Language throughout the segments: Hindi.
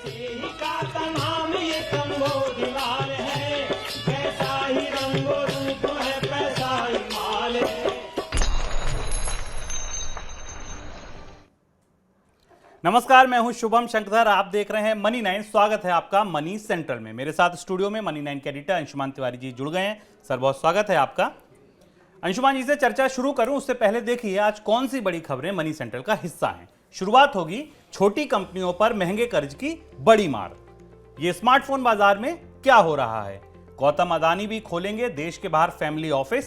का नाम ये कंबोधिलाल है, कैसा ही रंगो रूप है, पैसा ही माल है। नमस्कार, मैं हूं शुभम शंकर। आप देख रहे हैं मनी 9। स्वागत है आपका मनी सेंट्रल में। मेरे साथ स्टूडियो में मनी 9 के एडिटर अंशुमान तिवारी जी जुड़ गए हैं। सर, बहुत स्वागत है आपका। अंशुमान जी से चर्चा शुरू करूं उससे पहले देखिए आज कौन सी बड़ी खबरें मनी सेंट्रल का हिस्सा हैं। शुरुआत होगी छोटी कंपनियों पर महंगे कर्ज की बड़ी मार। ये स्मार्टफोन बाजार में क्या हो रहा है? गौतम अदानी भी खोलेंगे देश के बाहर फैमिली ऑफिस।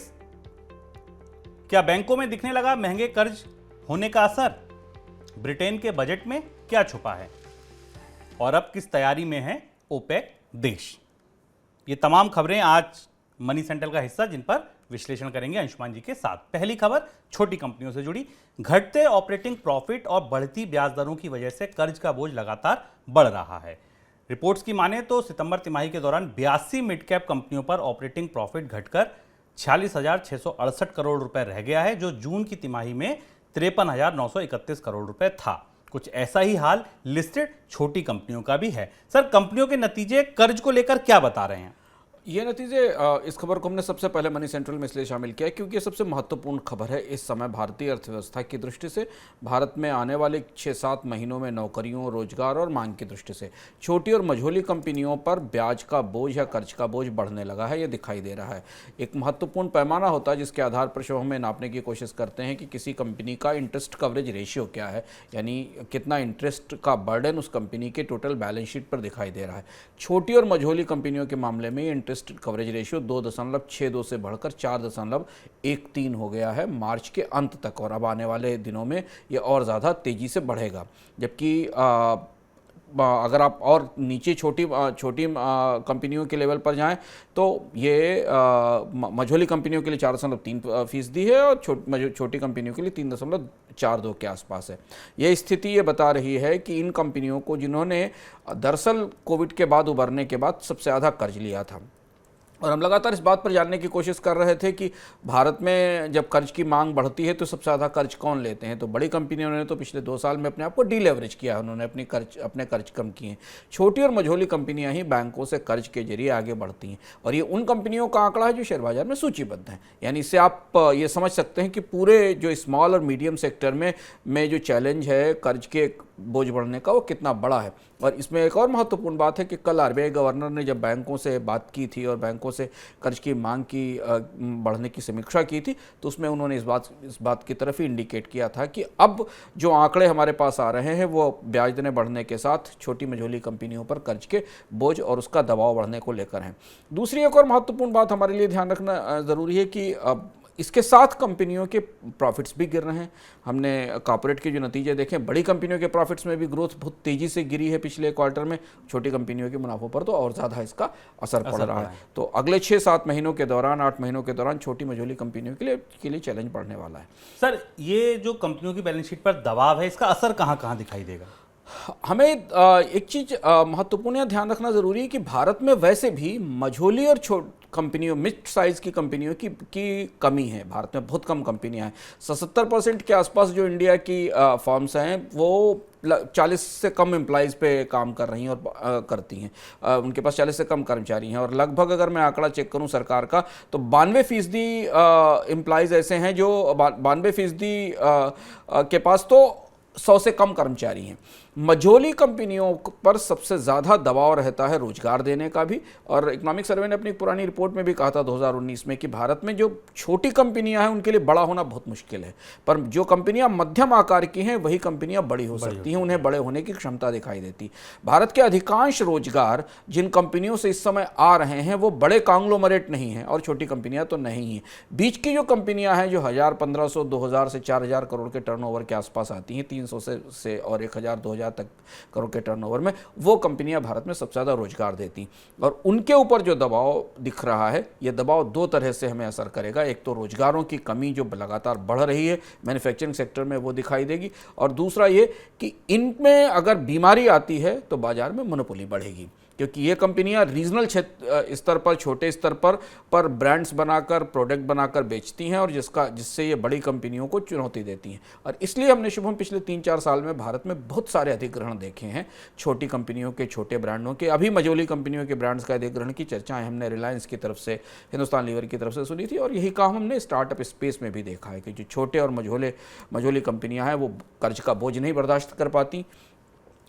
क्या बैंकों में दिखने लगा महंगे कर्ज होने का असर? ब्रिटेन के बजट में क्या छुपा है और अब किस तैयारी में है ओपेक देश? ये तमाम खबरें आज मनी सेंट्रल का हिस्सा, जिन पर विश्लेषण करेंगे अंशुमान जी के साथ। पहली खबर छोटी कंपनियों से जुड़ी। घटते ऑपरेटिंग प्रॉफिट और बढ़ती ब्याज दरों की वजह से कर्ज का बोझ लगातार बढ़ रहा है। रिपोर्ट्स की माने तो सितंबर तिमाही के दौरान 82 मिड कैप कंपनियों पर ऑपरेटिंग प्रॉफिट घटकर 46,668 करोड़ रुपए रह गया है, जो जून की तिमाही में 53,931 करोड़ रुपए था। कुछ ऐसा ही हाल लिस्टेड छोटी कंपनियों का भी है। सर, कंपनियों के नतीजे कर्ज को लेकर क्या बता रहे हैं? ये नतीजे, इस खबर को हमने सबसे पहले मनी सेंट्रल में इसलिए शामिल किया क्योंकि ये सबसे महत्वपूर्ण खबर है इस समय भारतीय अर्थव्यवस्था की दृष्टि से, भारत में आने वाले 6-7 महीनों में नौकरियों, रोजगार और मांग की दृष्टि से। छोटी और मझोली कंपनियों पर ब्याज का बोझ या कर्ज का बोझ बढ़ने लगा है, ये दिखाई दे रहा है। एक महत्वपूर्ण पैमाना होता है जिसके आधार पर हम हमें नापने की कोशिश करते हैं कि किसी कंपनी का इंटरेस्ट कवरेज रेशियो क्या है, यानी कितना इंटरेस्ट का बर्डन उस कंपनी के टोटल बैलेंस शीट पर दिखाई दे रहा है। छोटी और मझोली कंपनियों के मामले में इंटरेस्ट कवरेज रेशियो 2.62 से बढ़कर 4.13 हो गया है मार्च के अंत तक, और अब आने वाले दिनों में यह और ज़्यादा तेज़ी से बढ़ेगा। जबकि अगर आप और नीचे छोटी कंपनियों के लेवल पर जाएं तो ये मझोली कंपनियों के लिए 4.3% है और छोटी कंपनियों के लिए 3.42 के आसपास है। यह स्थिति ये बता रही है कि इन कंपनियों को, जिन्होंने दरअसल कोविड के बाद उभरने के बाद सबसे ज़्यादा कर्ज लिया था, और हम लगातार इस बात पर जानने की कोशिश कर रहे थे कि भारत में जब कर्ज की मांग बढ़ती है तो सबसे ज़्यादा कर्ज कौन लेते हैं, तो बड़ी कंपनियों ने तो पिछले 2 साल में अपने आप को डीलेवरेज किया, उन्होंने अपने कर्ज कम किए। छोटी और मझोली कंपनियां ही बैंकों से कर्ज के जरिए आगे बढ़ती हैं, और ये उन कंपनियों का आंकड़ा है जो शेयर बाजार में सूचीबद्ध हैं। यानी इससे आप ये समझ सकते हैं कि पूरे जो स्मॉल और मीडियम सेक्टर में जो चैलेंज है कर्ज के बोझ बढ़ने का, वो कितना बड़ा है। और इसमें एक और महत्वपूर्ण बात है कि कल आरबीआई गवर्नर ने जब बैंकों से बात की थी और बैंकों से कर्ज की मांग की बढ़ने की समीक्षा की थी, तो उसमें उन्होंने इस बात की तरफ ही इंडिकेट किया था कि अब जो आंकड़े हमारे पास आ रहे हैं वो ब्याज दरें बढ़ने के साथ छोटी मझोली कंपनियों पर कर्ज के बोझ और उसका दबाव बढ़ने को लेकर हैं। दूसरी एक और महत्वपूर्ण बात हमारे लिए ध्यान रखना ज़रूरी है कि इसके साथ कंपनियों के प्रॉफिट्स भी गिर रहे हैं। हमने कॉर्पोरेट के जो नतीजे देखे, बड़ी कंपनियों के प्रॉफिट्स में भी ग्रोथ बहुत तेज़ी से गिरी है पिछले क्वार्टर में। छोटी कंपनियों के मुनाफों पर तो और ज़्यादा इसका असर पड़ रहा है। तो अगले 6-7 महीनों के दौरान, 8 महीनों के दौरान छोटी मझोली कंपनियों के लिए चैलेंज बढ़ने वाला है। सर, ये जो कंपनियों की बैलेंस शीट पर दबाव है, इसका असर कहाँ कहाँ दिखाई देगा? हमें एक चीज़ महत्वपूर्ण ध्यान रखना ज़रूरी है कि भारत में वैसे भी मझोली और कंपनियों, मिड साइज़ की कंपनियों की कमी है। भारत में बहुत कम कंपनियां हैं। 77% के आसपास जो इंडिया की फर्म्स हैं वो 40 से कम एम्प्लॉइज़ पे काम कर रही हैं और करती हैं। उनके पास 40 से कम कर्मचारी हैं, और लगभग अगर मैं आंकड़ा चेक करूं सरकार का तो 92% एम्प्लॉइज़ ऐसे हैं जो 92% के पास तो 100 से कम कर्मचारी हैं। मझोली कंपनियों पर सबसे ज़्यादा दबाव रहता है रोजगार देने का भी, और इकोनॉमिक सर्वे ने अपनी पुरानी रिपोर्ट में भी कहा था 2019 में कि भारत में जो छोटी कंपनियां हैं उनके लिए बड़ा होना बहुत मुश्किल है, पर जो कंपनियां मध्यम आकार की हैं वही कंपनियां बड़ी हो सकती हैं, उन्हें बड़े होने की क्षमता दिखाई देती। भारत के अधिकांश रोजगार जिन कंपनियों से इस समय आ रहे हैं वो बड़े कांग्लोमरेट नहीं हैं और छोटी कंपनियां तो नहीं हैं। बीच की जो कंपनियां हैं जो 1000, 1500, 2000 से 4000 करोड़ के टर्नओवर के आसपास आती हैं, 300 से और 1000, 2000 तक करोड़ के टर्नओवर में, वो कंपनियां भारत में सबसे ज़्यादा रोजगार देती, और उनके ऊपर जो दबाव दिख रहा है, ये दबाव 2 तरह से हमें असर करेगा। एक तो रोजगारों की कमी जो लगातार बढ़ रही है मैन्युफैक्चरिंग सेक्टर में, वो दिखाई देगी, और दूसरा ये कि इनमें अगर बीमारी आती है तो बाजार में मोनोपोली बढ़ेगी। क्योंकि ये कंपनियां रीजनल क्षेत्र स्तर पर, छोटे स्तर पर ब्रांड्स बनाकर, प्रोडक्ट बनाकर बेचती हैं और जिससे ये बड़ी कंपनियों को चुनौती देती हैं। और इसलिए हमने शुभम पिछले 3-4 साल में भारत में बहुत सारे अधिग्रहण देखे हैं, छोटी कंपनियों के, छोटे ब्रांडों के। अभी मझोली कंपनियों के ब्रांड्स का अधिग्रहण की चर्चाएं हमने रिलायंस की तरफ से, हिंदुस्तान लीवर की तरफ से सुनी थी, और यही काम हमने स्टार्टअप स्पेस में भी देखा है कि जो छोटे और मझोली कंपनियां हैं वो कर्ज का बोझ नहीं बर्दाश्त कर पाती,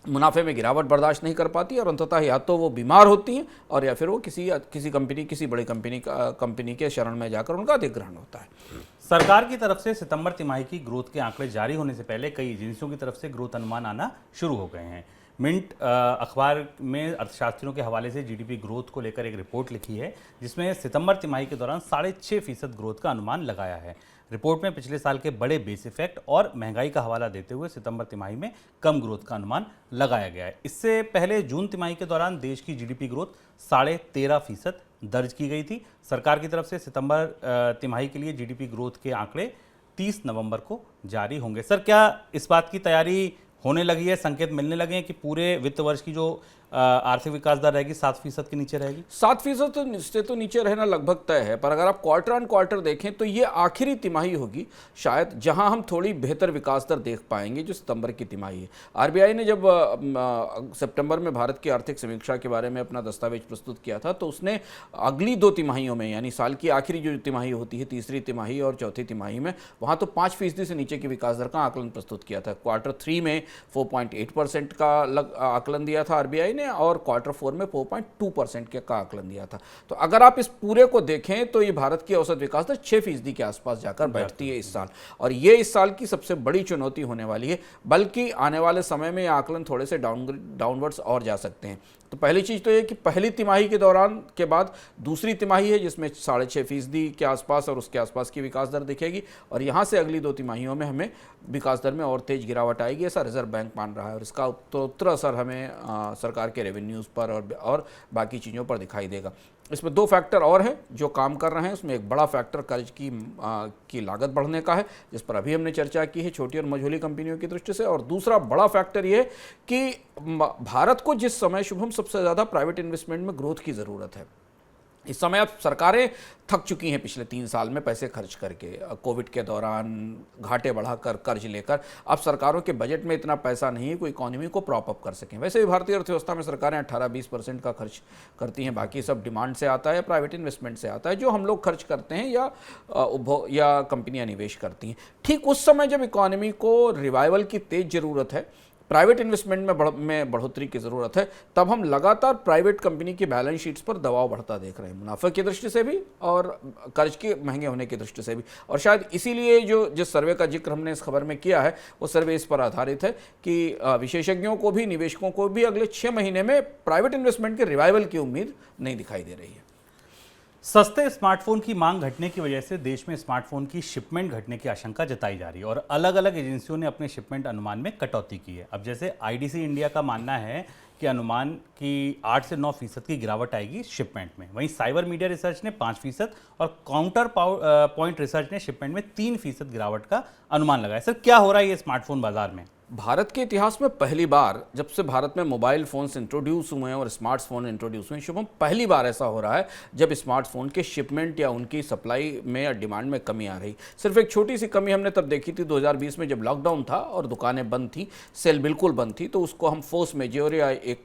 मुनाफे में गिरावट बर्दाश्त नहीं कर पाती, और अंततः या तो वो बीमार होती हैं और या फिर वो किसी बड़ी कंपनी के शरण में जाकर उनका अधिग्रहण होता है। सरकार की तरफ से सितंबर तिमाही की ग्रोथ के आंकड़े जारी होने से पहले कई एजेंसियों की तरफ से ग्रोथ अनुमान आना शुरू हो गए हैं। मिंट अखबार में अर्थशास्त्रियों के हवाले से जीडीपी ग्रोथ को लेकर एक रिपोर्ट लिखी है, जिसमें सितंबर तिमाही के दौरान 6.5% ग्रोथ का अनुमान लगाया है। रिपोर्ट में पिछले साल के बड़े बेस इफेक्ट और महंगाई का हवाला देते हुए सितंबर तिमाही में कम ग्रोथ का अनुमान लगाया गया है। इससे पहले जून तिमाही के दौरान देश की जीडीपी ग्रोथ 13.5% दर्ज की गई थी। सरकार की तरफ से सितंबर तिमाही के लिए जीडीपी ग्रोथ के आंकड़े 30 नवंबर को जारी होंगे। सर, क्या इस बात की तैयारी होने लगी है, संकेत मिलने लगे हैं कि पूरे वित्त वर्ष की जो आर्थिक विकास दर रहेगी 7% के नीचे रहेगी? 7% से तो नीचे रहना लगभग तय है, पर अगर आप क्वार्टर ऑन क्वार्टर देखें तो ये आखिरी तिमाही होगी शायद जहां हम थोड़ी बेहतर विकास दर देख पाएंगे, जो सितंबर की तिमाही है। आरबीआई ने जब सितंबर में भारत की आर्थिक समीक्षा के बारे में अपना दस्तावेज प्रस्तुत किया था, तो उसने अगली 2 तिमाहियों में, यानी साल की आखिरी जो तिमाही होती है, तीसरी तिमाही और चौथी तिमाही में, वहां तो 5% से नीचे की विकास दर का आकलन प्रस्तुत किया था। क्वार्टर 3 में 4.8% का आकलन दिया था आरबीआई ने, और क्वार्टर 4 में 4.2% का आकलन दिया था। तो अगर आप इस पूरे को देखें तो ये भारत की औसत विकास दर 6% के आसपास जाकर बैठती है इस साल, और ये इस साल की सबसे बड़ी चुनौती होने वाली है। बल्कि आने वाले समय में ये आकलन थोड़े से डाउनवर्ड्स और जा सकते हैं। तो पहली चीज़ तो ये कि पहली तिमाही के दौरान के बाद दूसरी तिमाही है जिसमें 6.5% के आसपास और उसके आसपास की विकास दर दिखेगी, और यहाँ से अगली 2 तिमाहियों में हमें विकास दर में और तेज गिरावट आएगी, ऐसा रिजर्व बैंक मान रहा है। और इसका उत्तरोत्तर असर हमें सरकार के रेवेन्यूज़ पर और बाकी चीज़ों पर दिखाई देगा। इसमें 2 फैक्टर और हैं जो काम कर रहे हैं। उसमें एक बड़ा फैक्टर कर्ज की लागत बढ़ने का है, जिस पर अभी हमने चर्चा की है छोटी और मझोली कंपनियों की दृष्टि से, और दूसरा बड़ा फैक्टर ये है कि भारत को जिस समय शुभम सबसे ज़्यादा प्राइवेट इन्वेस्टमेंट में ग्रोथ की ज़रूरत है, इस समय अब सरकारें थक चुकी हैं पिछले 3 साल में पैसे खर्च करके, कोविड के दौरान घाटे बढ़ाकर, कर्ज लेकर। अब सरकारों के बजट में इतना पैसा नहीं है कोई इकोनॉमी को प्रॉप अप कर सकें। वैसे भी भारतीय अर्थव्यवस्था में सरकारें 18-20% का खर्च करती हैं, बाकी सब डिमांड से आता है या प्राइवेट इन्वेस्टमेंट से आता है, जो हम लोग खर्च करते हैं या कंपनियां निवेश करती हैं। ठीक उस समय जब इकोनॉमी को रिवाइवल की तेज ज़रूरत है, प्राइवेट इन्वेस्टमेंट में बढ़ोतरी की ज़रूरत है, तब हम लगातार प्राइवेट कंपनी की बैलेंस शीट्स पर दबाव बढ़ता देख रहे हैं, मुनाफे की दृष्टि से भी और कर्ज के महंगे होने की दृष्टि से भी। और शायद इसीलिए जिस सर्वे का जिक्र हमने इस खबर में किया है, वो सर्वे इस पर आधारित है कि विशेषज्ञों को भी, निवेशकों को भी अगले 6 महीने में प्राइवेट इन्वेस्टमेंट के रिवाइवल की उम्मीद नहीं दिखाई दे रही है। सस्ते स्मार्टफोन की मांग घटने की वजह से देश में स्मार्टफोन की शिपमेंट घटने की आशंका जताई जा रही है, और अलग अलग एजेंसियों ने अपने शिपमेंट अनुमान में कटौती की है। अब जैसे आईडीसी इंडिया का मानना है कि अनुमान की 8 से 9% की गिरावट आएगी शिपमेंट में। वहीं साइबर मीडिया रिसर्च ने 5% और काउंटर पॉइंट रिसर्च ने शिपमेंट में 3% गिरावट का अनुमान लगाया। सर, क्या हो रहा है ये स्मार्टफोन बाजार में? भारत के इतिहास में पहली बार, जब से भारत में मोबाइल फ़ोन्स इंट्रोड्यूस हुए हैं और स्मार्टफोन इंट्रोड्यूस हुए हैं, शुभम, पहली बार ऐसा हो रहा है जब स्मार्टफोन के शिपमेंट या उनकी सप्लाई में या डिमांड में कमी आ रही। सिर्फ एक छोटी सी कमी हमने तब देखी थी 2020 में, जब लॉकडाउन था और दुकानें बंद थी, सेल बिल्कुल बंद थी, तो उसको हम फोर्स मेजोर या एक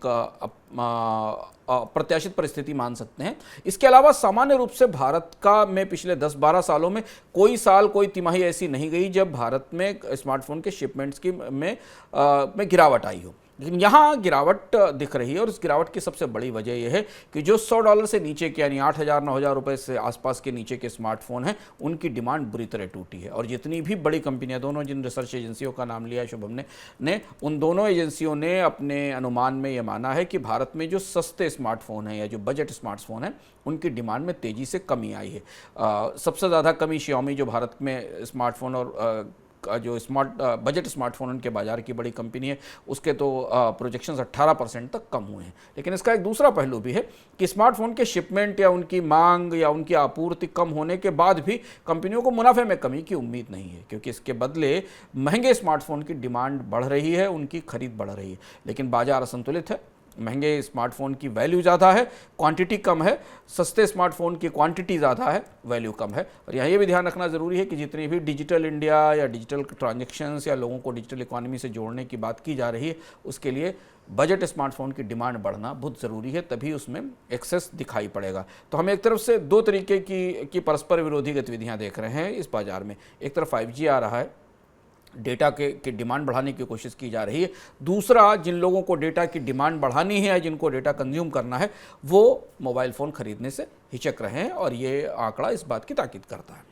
प्रत्याशित परिस्थिति मान सकते हैं। इसके अलावा सामान्य रूप से भारत का में पिछले 10-12 सालों में कोई साल, कोई तिमाही ऐसी नहीं गई जब भारत में स्मार्टफोन के शिपमेंट्स की में गिरावट आई हो। लेकिन यहाँ गिरावट दिख रही है, और इस गिरावट की सबसे बड़ी वजह यह है कि जो $100 से नीचे के, यानी 8,000-9,000 रुपये से आसपास के नीचे के स्मार्टफोन हैं, उनकी डिमांड बुरी तरह टूटी है। और जितनी भी बड़ी कंपनियां, दोनों जिन रिसर्च एजेंसियों का नाम लिया है शुभम ने उन दोनों एजेंसियों ने अपने अनुमान में यह माना है कि भारत में जो सस्ते स्मार्टफोन हैं या जो बजट स्मार्टफोन हैं, उनकी डिमांड में तेज़ी से कमी आई है। सबसे ज़्यादा कमी Xiaomi, जो भारत में स्मार्टफोन और जो बजट स्मार्टफोन उनके बाजार की बड़ी कंपनी है, उसके तो प्रोजेक्शंस 18% तक कम हुए हैं। लेकिन इसका एक दूसरा पहलू भी है कि स्मार्टफोन के शिपमेंट या उनकी मांग या उनकी आपूर्ति कम होने के बाद भी कंपनियों को मुनाफे में कमी की उम्मीद नहीं है, क्योंकि इसके बदले महंगे स्मार्टफोन की डिमांड बढ़ रही है, उनकी खरीद बढ़ रही है। लेकिन बाजार असंतुलित है, महंगे स्मार्टफोन की वैल्यू ज़्यादा है, क्वांटिटी कम है, सस्ते स्मार्टफोन की क्वांटिटी ज़्यादा है, वैल्यू कम है। और यहाँ ये भी ध्यान रखना ज़रूरी है कि जितनी भी डिजिटल इंडिया या डिजिटल ट्रांजेक्शन्स या लोगों को डिजिटल इकोनॉमी से जोड़ने की बात की जा रही है, उसके लिए बजट स्मार्टफोन की डिमांड बढ़ना बहुत ज़रूरी है, तभी उसमें एक्सेस दिखाई पड़ेगा। तो हम एक तरफ से दो तरीके की परस्पर विरोधी गतिविधियाँ देख रहे हैं इस बाज़ार में। एक तरफ 5G आ रहा है, डेटा के डिमांड बढ़ाने की कोशिश की जा रही है। दूसरा, जिन लोगों को डेटा की डिमांड बढ़ानी है, जिनको डेटा कंज्यूम करना है, वो मोबाइल फ़ोन खरीदने से हिचक रहे हैं, और ये आंकड़ा इस बात की ताकीद करता है।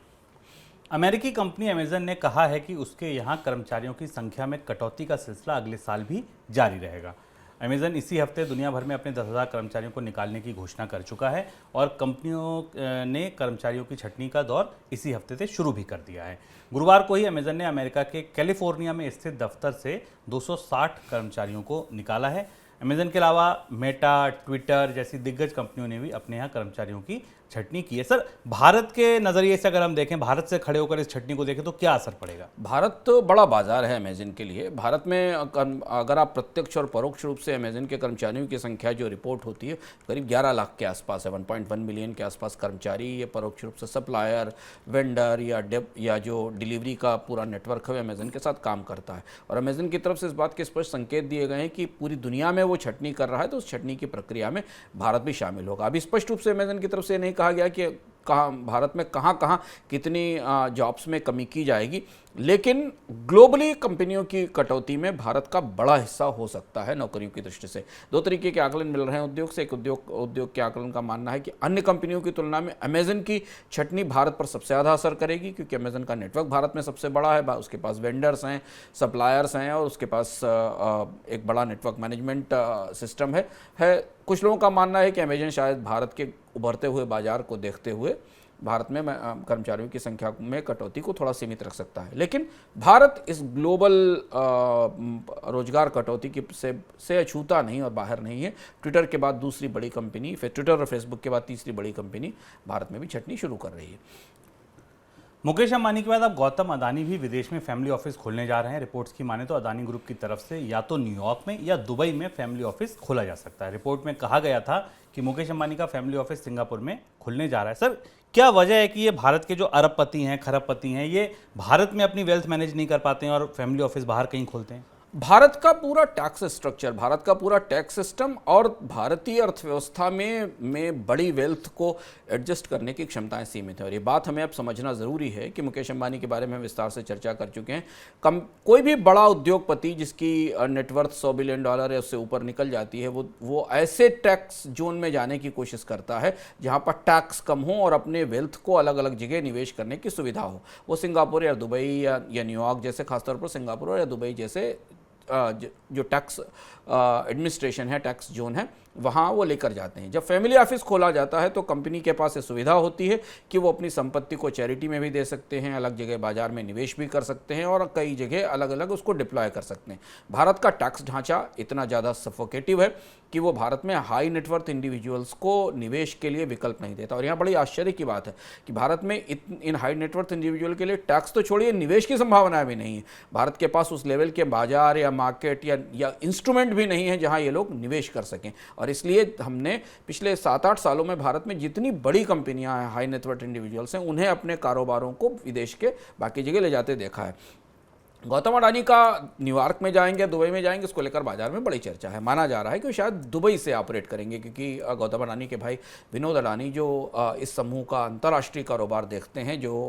अमेरिकी कंपनी अमेजन ने कहा है कि उसके यहाँ कर्मचारियों की संख्या में कटौती का सिलसिला अगले साल भी जारी रहेगा। अमेजन इसी हफ्ते दुनिया भर में अपने 10,000 कर्मचारियों को निकालने की घोषणा कर चुका है और कंपनियों ने कर्मचारियों की छंटनी का दौर इसी हफ्ते से शुरू भी कर दिया है। गुरुवार को ही अमेजन ने अमेरिका के कैलिफोर्निया में स्थित दफ्तर से 260 कर्मचारियों को निकाला है। अमेजन के अलावा मेटा, ट्विटर जैसी दिग्गज कंपनियों ने भी अपने यहाँ कर्मचारियों की छंटनी की है। सर, भारत के नज़रिए से अगर हम देखें, भारत से खड़े होकर इस छंटनी को देखें तो क्या असर पड़ेगा? भारत तो बड़ा बाजार है अमेजन के लिए। भारत में अगर आप प्रत्यक्ष और परोक्ष रूप से अमेजन के कर्मचारियों की संख्या जो रिपोर्ट होती है करीब 11 लाख के आसपास है, 1.1 मिलियन के आसपास कर्मचारी। ये परोक्ष रूप से सप्लायर, वेंडर या जो डिलीवरी का पूरा नेटवर्क है अमेजन के साथ काम करता है। और अमेजन की तरफ से इस बात के स्पष्ट संकेत दिए गए हैं कि पूरी दुनिया में वो छंटनी कर रहा है, तो उस छंटनी की प्रक्रिया में भारत भी शामिल होगा। अभी स्पष्ट रूप से अमेजन की तरफ से नहीं कहा गया कि भारत में कहाँ कितनी जॉब्स में कमी की जाएगी, लेकिन ग्लोबली कंपनियों की कटौती में भारत का बड़ा हिस्सा हो सकता है नौकरियों की दृष्टि से। दो तरीके के आकलन मिल रहे हैं उद्योग से। एक उद्योग के आकलन का मानना है कि अन्य कंपनियों की तुलना में अमेजन की छंटनी भारत पर सबसे ज़्यादा असर करेगी, क्योंकि अमेजन का नेटवर्क भारत में सबसे बड़ा है, उसके पास वेंडर्स हैं, सप्लायर्स हैं, और उसके पास एक बड़ा नेटवर्क मैनेजमेंट सिस्टम है। कुछ लोगों का मानना है कि अमेजन शायद भारत के उभरते हुए बाजार को देखते हुए भारत में कर्मचारियों की संख्या में कटौती को थोड़ा सीमित रख सकता है। लेकिन भारत इस ग्लोबल रोजगार कटौती की से अछूता नहीं और बाहर नहीं है। ट्विटर के बाद दूसरी बड़ी कंपनी, फिर ट्विटर और फेसबुक के बाद तीसरी बड़ी कंपनी भारत में भी छंटनी शुरू कर रही है। मुकेश अंबानी के बाद अब गौतम अडानी भी विदेश में फैमिली ऑफिस खोलने जा रहे हैं। रिपोर्ट्स की माने तो अडानी ग्रुप की तरफ से या तो न्यूयॉर्क में या दुबई में फैमिली ऑफिस खोला जा सकता है। रिपोर्ट में कहा गया था कि मुकेश अंबानी का फैमिली ऑफिस सिंगापुर में खुलने जा रहा है। सर, क्या वजह है कि ये भारत के जो अरबपति हैं, खरबपति हैं, ये भारत में अपनी वेल्थ मैनेज नहीं कर पाते हैं और फैमिली ऑफिस बाहर कहीं खोलते हैं? भारत का पूरा टैक्स स्ट्रक्चर, भारत का पूरा टैक्स सिस्टम और भारतीय अर्थव्यवस्था में बड़ी वेल्थ को एडजस्ट करने की क्षमताएं सीमित है। और ये बात हमें अब समझना ज़रूरी है कि मुकेश अंबानी के बारे में विस्तार से चर्चा कर चुके हैं। कोई भी बड़ा उद्योगपति जिसकी नेटवर्थ $100 बिलियन या उससे ऊपर निकल जाती है, वो ऐसे टैक्स जोन में जाने की कोशिश करता है जहाँ पर टैक्स कम हो और अपने वेल्थ को अलग अलग जगह निवेश करने की सुविधा हो। वो सिंगापुर या दुबई या न्यूयॉर्क जैसे, खासतौर पर सिंगापुर या दुबई जैसे जो टैक्स एडमिनिस्ट्रेशन है, टैक्स जोन है, वहाँ वो लेकर जाते हैं। जब फैमिली ऑफिस खोला जाता है तो कंपनी के पास ये सुविधा होती है कि वो अपनी संपत्ति को चैरिटी में भी दे सकते हैं, अलग जगह बाजार में निवेश भी कर सकते हैं और कई जगह अलग अलग उसको डिप्लॉय कर सकते हैं। भारत का टैक्स ढांचा इतना ज़्यादा सफोकेटिव है कि वो भारत में हाई नेटवर्थ इंडिविजुअल्स को निवेश के लिए विकल्प नहीं देता। और यहाँ बड़ी आश्चर्य की बात है कि भारत में इन हाई नेटवर्थ इंडिविजुअल के लिए टैक्स तो छोड़िए, निवेश की संभावना भी नहीं है। भारत के पास उस लेवल के बाजार या मार्केट या इंस्ट्रूमेंट भी नहीं है जहाँ ये लोग निवेश कर सकें। और इसलिए हमने पिछले 7-8 सालों में भारत में जितनी बड़ी कंपनियां हैं, हाई नेटवर्थ इंडिविजुअल्स हैं, उन्हें अपने कारोबारों को विदेश के बाकी जगह ले जाते देखा है। गौतम अडानी का न्यूयॉर्क में जाएंगे, दुबई में जाएंगे, इसको लेकर बाजार में बड़ी चर्चा है। माना जा रहा है कि शायद दुबई से ऑपरेट करेंगे, क्योंकि गौतम अडानी के भाई विनोद अडानी जो इस समूह का अंतर्राष्ट्रीय कारोबार देखते हैं, जो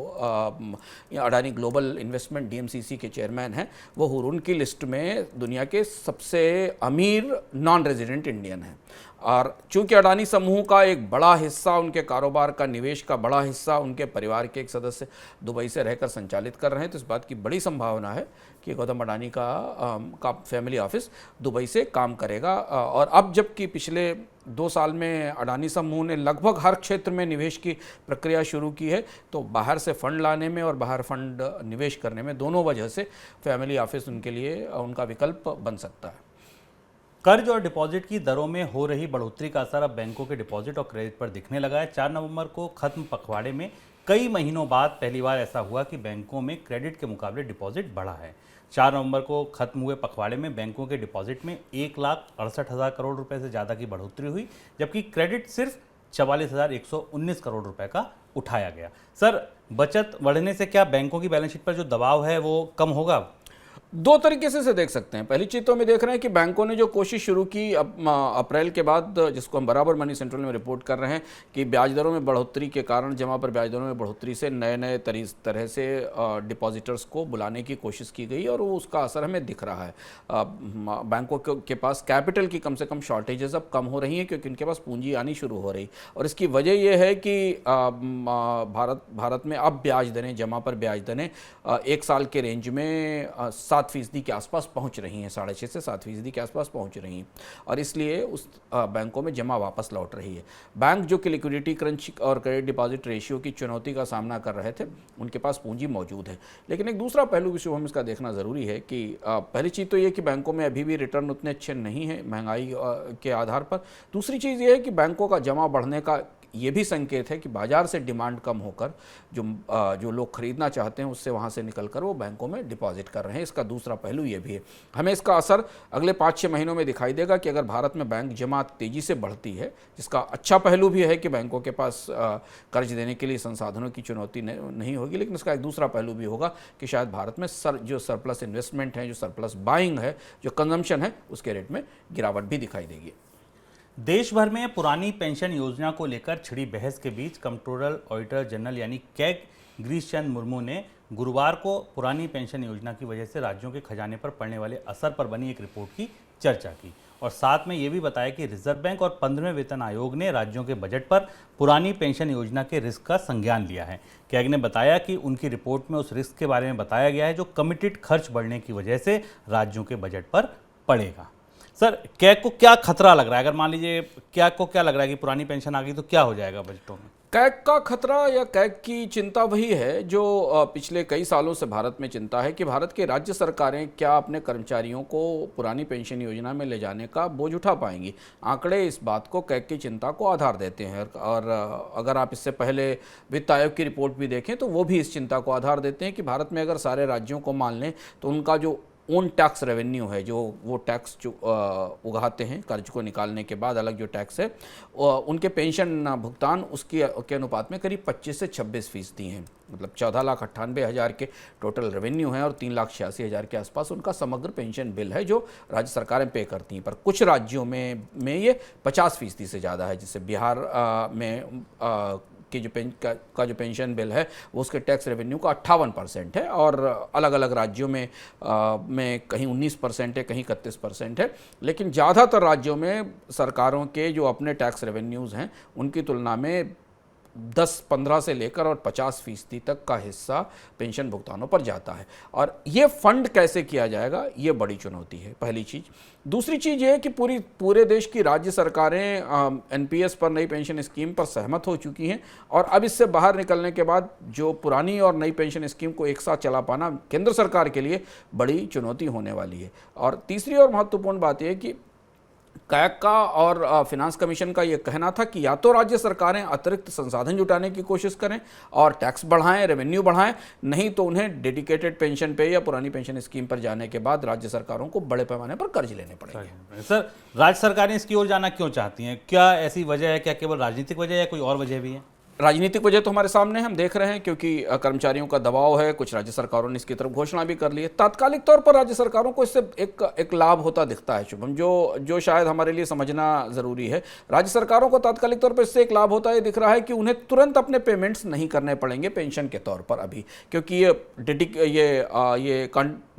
अडानी ग्लोबल इन्वेस्टमेंट DMCC के चेयरमैन हैं, वो हुरून की लिस्ट में दुनिया के सबसे अमीर नॉन रेजिडेंट इंडियन हैं। और चूंकि अडानी समूह का एक बड़ा हिस्सा, उनके कारोबार का, निवेश का बड़ा हिस्सा उनके परिवार के एक सदस्य दुबई से रहकर संचालित कर रहे हैं, तो इस बात की बड़ी संभावना है कि गौतम अडानी का फैमिली ऑफिस दुबई से काम करेगा। और अब जबकि पिछले 2 साल में अडानी समूह ने लगभग हर क्षेत्र में निवेश की प्रक्रिया शुरू की है, तो बाहर से फंड लाने में और बाहर फंड निवेश करने में, दोनों वजह से फैमिली ऑफिस उनके लिए उनका विकल्प बन सकता है। कर्ज और डिपॉजिट की दरों में हो रही बढ़ोतरी का असर अब बैंकों के डिपॉजिट और क्रेडिट पर दिखने लगा है। 4 नवंबर को खत्म पखवाड़े में कई महीनों बाद पहली बार ऐसा हुआ कि बैंकों में क्रेडिट के मुकाबले डिपॉजिट बढ़ा है। 4 नवंबर को खत्म हुए पखवाड़े में बैंकों के डिपॉजिट में 1,68,000 करोड़ रुपए से ज़्यादा की बढ़ोतरी हुई, जबकि क्रेडिट सिर्फ 44,119 करोड़ रुपए का उठाया गया। सर, बचत बढ़ने से क्या बैंकों की बैलेंस शीट पर जो दबाव है वो कम होगा? दो तरीके से इसे देख सकते हैं। पहली चीज तो हमें देख रहे हैं कि बैंकों ने जो कोशिश शुरू की अप्रैल के बाद, जिसको हम बराबर मनी सेंट्रल में रिपोर्ट कर रहे हैं कि ब्याज दरों में बढ़ोतरी के कारण, जमा पर ब्याज दरों में बढ़ोतरी से नए नए तरह से डिपॉजिटर्स को बुलाने की कोशिश की गई और वो उसका असर हमें दिख रहा है। बैंकों के पास कैपिटल की कम से कम शॉर्टेजेस अब कम हो रही हैं क्योंकि उनके पास पूंजी आनी शुरू हो रही, और इसकी वजह यह है कि भारत में अब ब्याज दरें, जमा पर ब्याज दरें 1 साल के रेंज में 7% के आसपास पहुंच रही हैं, 6.5 से 7% के आसपास पहुंच रही हैं, और इसलिए उस बैंकों में जमा वापस लौट रही है। बैंक जो कि लिक्विडिटी क्रंच और क्रेडिट डिपॉजिट रेशियो की चुनौती का सामना कर रहे थे, उनके पास पूंजी मौजूद है। लेकिन एक दूसरा पहलू भी शुभम इसका देखना ज़रूरी है कि पहली चीज़ तो ये कि बैंकों में अभी भी रिटर्न उतने अच्छे नहीं हैं महंगाई के आधार पर। दूसरी चीज़ ये है कि बैंकों का जमा बढ़ने का ये भी संकेत है कि बाजार से डिमांड कम होकर जो लोग खरीदना चाहते हैं उससे वहाँ से निकलकर वो बैंकों में डिपॉजिट कर रहे हैं। इसका दूसरा पहलू ये भी है। हमें इसका असर अगले 5-6 महीनों में दिखाई देगा कि अगर भारत में बैंक जमा तेज़ी से बढ़ती है, जिसका अच्छा पहलू भी है कि बैंकों के पास कर्ज देने के लिए संसाधनों की चुनौती नहीं होगी, लेकिन इसका एक दूसरा पहलू भी होगा कि शायद भारत में जो सरप्लस इन्वेस्टमेंट है, जो सरप्लस बाइंग है, जो कंजम्पशन है, उसके रेट में गिरावट भी दिखाई देगी। देश भर में पुरानी पेंशन योजना को लेकर छिड़ी बहस के बीच कंट्रोलर ऑडिटर जनरल यानी कैग गिरीश चंद्र मुर्मू ने गुरुवार को पुरानी पेंशन योजना की वजह से राज्यों के खजाने पर पड़ने वाले असर पर बनी एक रिपोर्ट की चर्चा की, और साथ में ये भी बताया कि रिजर्व बैंक और 15वें वेतन आयोग ने राज्यों के बजट पर पुरानी पेंशन योजना के रिस्क का संज्ञान लिया है। कैग ने बताया कि उनकी रिपोर्ट में उस रिस्क के बारे में बताया गया है जो कमिटेड खर्च बढ़ने की वजह से राज्यों के बजट पर पड़ेगा। सर, कैग को क्या खतरा लग रहा है? अगर मान लीजिए कैग को क्या लग रहा है कि पुरानी पेंशन आ गई तो क्या हो जाएगा बजटों में? कैग का खतरा या कैग की चिंता वही है जो पिछले कई सालों से भारत में चिंता है कि भारत के राज्य सरकारें क्या अपने कर्मचारियों को पुरानी पेंशन योजना में ले जाने का बोझ उठा पाएंगी। आंकड़े इस बात को, कैग की चिंता को आधार देते हैं, और अगर आप इससे पहले वित्त आयोग की रिपोर्ट भी देखें तो वो भी इस चिंता को आधार देते हैं कि भारत में अगर सारे राज्यों को मान लें तो उनका जो ओन टैक्स रेवेन्यू है, जो वो टैक्स जो उगाते हैं कर्ज को निकालने के बाद, अलग जो टैक्स है, उनके पेंशन भुगतान उसके अनुपात में करीब 25 से 26% हैं। मतलब 14,98,000 के टोटल रेवेन्यू है और 3,86,000 के आसपास उनका समग्र पेंशन बिल है जो राज्य सरकारें पे करती हैं। पर कुछ राज्यों में ये 50% से ज़्यादा है, जिससे बिहार में कि जो पेंशन बिल है वो उसके टैक्स रेवेन्यू का 58% है, और अलग अलग राज्यों में कहीं 19% है, कहीं 31% है। लेकिन ज़्यादातर राज्यों में सरकारों के जो अपने टैक्स रेवेन्यूज़ हैं उनकी तुलना में 10-15 से लेकर और 50% तक का हिस्सा पेंशन भुगतानों पर जाता है, और ये फंड कैसे किया जाएगा ये बड़ी चुनौती है, पहली चीज़। दूसरी चीज़ ये है कि पूरे देश की राज्य सरकारें एनपीएस पर, नई पेंशन स्कीम पर सहमत हो चुकी हैं, और अब इससे बाहर निकलने के बाद जो पुरानी और नई पेंशन स्कीम को एक साथ चला पाना केंद्र सरकार के लिए बड़ी चुनौती होने वाली है। और तीसरी और महत्वपूर्ण बात यह है कि कैग का और फिनांस कमीशन का ये कहना था कि या तो राज्य सरकारें अतिरिक्त संसाधन जुटाने की कोशिश करें और टैक्स बढ़ाएं, रेवेन्यू बढ़ाएं, नहीं तो उन्हें डेडिकेटेड पेंशन पे या पुरानी पेंशन स्कीम पर जाने के बाद राज्य सरकारों को बड़े पैमाने पर कर्ज लेने पड़ेंगे। सर, राज्य सरकारें इसकी ओर जाना क्यों चाहती हैं? क्या ऐसी वजह है? क्या केवल राजनीतिक वजह है या कोई और वजह भी है? राजनीतिक वजह तो हमारे सामने हम देख रहे हैं, क्योंकि कर्मचारियों का दबाव है। कुछ राज्य सरकारों ने इसकी तरफ घोषणा भी कर ली है। तात्कालिक तौर पर राज्य सरकारों को इससे एक लाभ होता दिखता है शुभम, जो शायद हमारे लिए समझना ज़रूरी है। राज्य सरकारों को तात्कालिक तौर पर इससे एक लाभ होता है दिख रहा है कि उन्हें तुरंत अपने पेमेंट्स नहीं करने पड़ेंगे पेंशन के तौर पर अभी, क्योंकि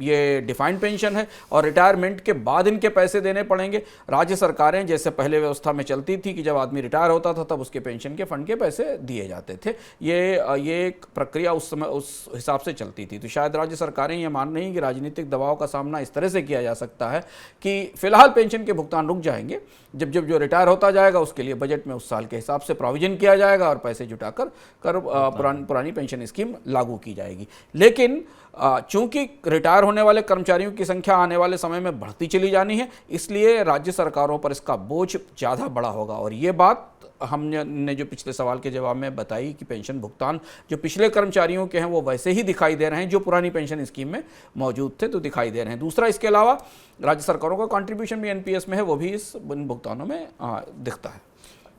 ये डिफाइंड पेंशन है और रिटायरमेंट के बाद इनके पैसे देने पड़ेंगे। राज्य सरकारें जैसे पहले व्यवस्था में चलती थी कि जब आदमी रिटायर होता था तब उसके पेंशन के फंड के पैसे दिए जाते थे, ये एक प्रक्रिया उस समय उस हिसाब से चलती थी। तो शायद राज्य सरकारें ये मान रही हैं कि राजनीतिक दबाव का सामना इस तरह से किया जा सकता है कि फिलहाल पेंशन के भुगतान रुक जाएंगे, जब जो रिटायर होता जाएगा उसके लिए बजट में उस साल के हिसाब से प्रोविजन किया जाएगा और पैसे जुटाकर पुरानी पेंशन स्कीम लागू की जाएगी। लेकिन चूंकि रिटायर होने वाले कर्मचारियों की संख्या आने वाले समय में बढ़ती चली जानी है, इसलिए राज्य सरकारों पर इसका बोझ ज़्यादा बड़ा होगा। और ये बात हमने जो पिछले सवाल के जवाब में बताई कि पेंशन भुगतान जो पिछले कर्मचारियों के हैं वो वैसे ही दिखाई दे रहे हैं जो पुरानी पेंशन स्कीम में मौजूद थे, तो दिखाई दे रहे हैं। दूसरा, इसके अलावा राज्य सरकारों का कंट्रीब्यूशन भी एनपीएस में है, वो भी इस भुगतानों में दिखता है।